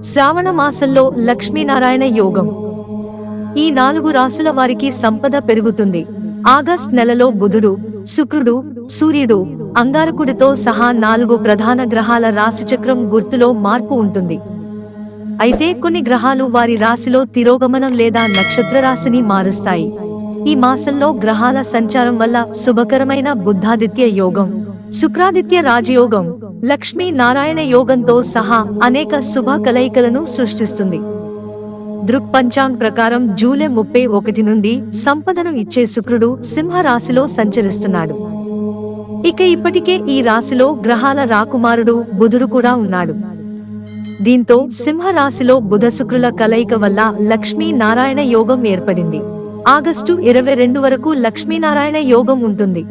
శ్రావణ మాసంలో లక్ష్మీనారాయణ యోగం. ఈ 4 రాసుల వారికి సంపద పెరుగుతుంది. ఆగస్ట్ నెలలో బుధుడు, శుక్రుడు, సూర్యుడు, అంగారకుడితో సహా 4 ప్రధాన గ్రహాల రాశిచక్రం గుర్తులో మార్పు ఉంటుంది. అయితే కొన్ని గ్రహాలు వారి రాశిలో తిరోగమనం లేదా నక్షత్ర రాశిని మారుస్తాయి. ఈ మాసంలో గ్రహాల సంచారం వల్ల శుభకరమైన బుద్ధాదిత్య యోగం, శుక్రాదిత్య రాజయోగం, లక్ష్మీ నారాయణ యోగంతో సహా అనేక శుభ కలయికలను సృష్టిస్తుంది. దృక్పంచాంగ్ ప్రకారం జూలై 31 నుండి సంపదను ఇచ్చే శుక్రుడు సింహ రాశిలో సంచరిస్తున్నాడు. ఇప్పటికే ఈ రాశిలో గ్రహాల రాకుమారుడు బుధుడు కూడా ఉన్నాడు. దీంతో సింహ రాశిలో బుధ శుక్రుల కలయిక వల్ల లక్ష్మీ నారాయణ యోగం ఏర్పడింది. ఆగస్టు 22 వరకు లక్ష్మీనారాయణ యోగం ఉంటుంది.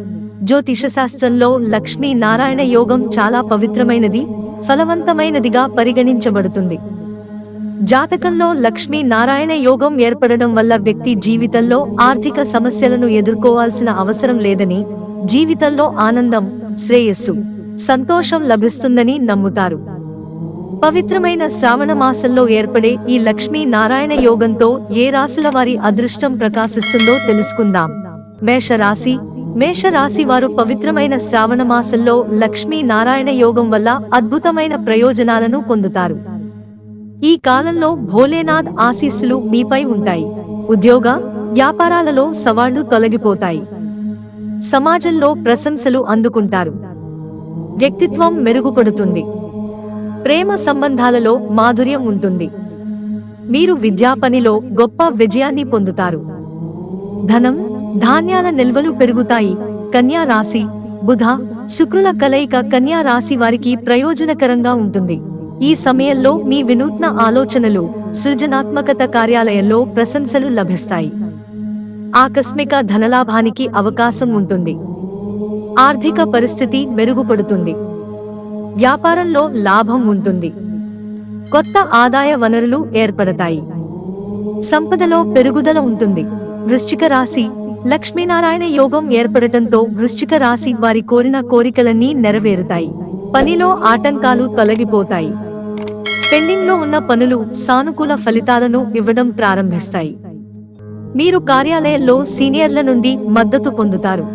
జ్యోతిష శాస్త్రంలో లక్ష్మీ నారాయణ యోగం చాలా పవిత్రమైనది, ఫలవంతమైనదిగా పరిగణించబడుతుంది. జాతకంలో లక్ష్మీ నారాయణ యోగం ఏర్పడడం వల్ల వ్యక్తి జీవితంలో ఆర్థిక సమస్యలను ఎదుర్కోవాల్సిన అవసరం లేదని, జీవితంలో ఆనందం, శ్రేయస్సు, సంతోషం లభిస్తుందని నమ్ముతారు. పవిత్రమైన శ్రావణ మాసంలో ఏర్పడే ఈ లక్ష్మీ నారాయణ యోగంతో ఏ రాశుల వారి అదృష్టం ప్రకాశిస్తుందో తెలుసుకుందాం. మేషరాశి. మేషరాశి వారు పవిత్రమైన శ్రావణ మాసంలో లక్ష్మీ నారాయణ యోగం వల్ల అద్భుతమైన ప్రయోజనాలను పొందుతారు. ఈ కాలంలో భోలేనాథ్ ఆశీస్సులు మీపై ఉంటాయి. ఉద్యోగ, వ్యాపారాలలో సవాళ్లు తొలగిపోతాయి. సమాజంలో ప్రశంసలు అందుకుంటారు. వ్యక్తిత్వం మెరుగుపడుతుంది. ప్రేమ సంబంధాలలో మాధుర్యం ఉంటుంది. మీరు విద్యా పనిలో గొప్ప విజయాన్ని పొందుతారు. ధనం, ధాన్యాల నిల్వలు పెరుగుతాయి. కన్యా రాశి. బుధ, శుక్రుల కలయిక కన్యా రాశి వారికి ప్రయోజనకరంగా ఉంటుంది. ఈ సమయంలో మీ వినూత్న ఆలోచనలు, సృజనాత్మకత కార్యాలయంలో ప్రశంసలు లభిస్తాయి. ఆకస్మిక ధనలాభానికి అవకాశం ఉంటుంది. ఆర్థిక పరిస్థితి మెరుగుపడుతుంది. వ్యాపారంలో లాభం ఉంటుంది. కొత్త ఆదాయ వనరులు ఏర్పడతాయి. సంపదలో పెరుగుదల ఉంటుంది. వృశ్చిక రాశి. లక్ష్మీనారాయణ యోగం ఏర్పడటంతో వృశ్చిక రాశి వారి కోరిన కోరికలన్నీ నెరవేరుతాయి. పనిలో ఆటంకాలు తొలగిపోతాయి. పెండింగ్లో ఉన్న పనులు సానుకూల ఫలితాలను ఇవ్వడం ప్రారంభిస్తాయి. మీరు కార్యాలయంలో సీనియర్ల నుండి మద్దతు పొందుతారు.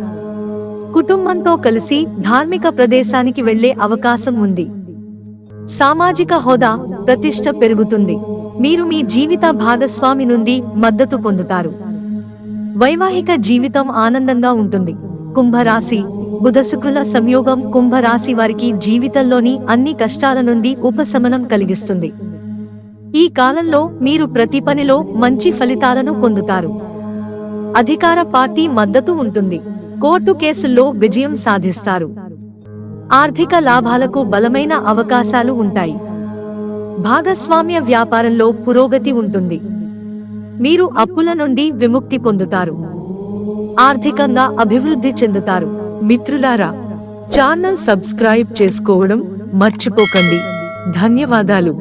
కుటుంబంతో కలిసి ధార్మిక ప్రదేశానికి వెళ్లే అవకాశం ఉంది. సామాజిక హోదా, ప్రతిష్ట పెరుగుతుంది. మీరు మీ జీవిత భాగస్వామి నుండి మద్దతు పొందుతారు. వైవాహిక జీవితం ఆనందంగా ఉంటుంది. కుంభరాశి. బుధ శుక్రుల సంయోగం కుంభరాశి వారికి జీవితంలోని అన్ని కష్టాల నుండి ఉపశమనం కలిగిస్తుంది. ఈ కాలంలో మీరు ప్రతి పనిలో మంచి ఫలితాలను పొందుతారు. అధికార పార్టీ మద్దతు ఉంటుంది. కోర్టు కేసుల్లో విజయం సాధిస్తారు. ఆర్థిక లాభాలకు బలమైన అవకాశాలు ఉంటాయి. భాగస్వామ్య వ్యాపారంలో పురోగతి ఉంటుంది. మీరు అప్పుల నుండి విముక్తి పొందుతారు. ఆర్థికంగా అభివృద్ధి చెందుతారు. మిత్రులారా, ఛానల్ సబ్స్క్రైబ్ చేసుకోవడం మర్చిపోకండి. ధన్యవాదాలు.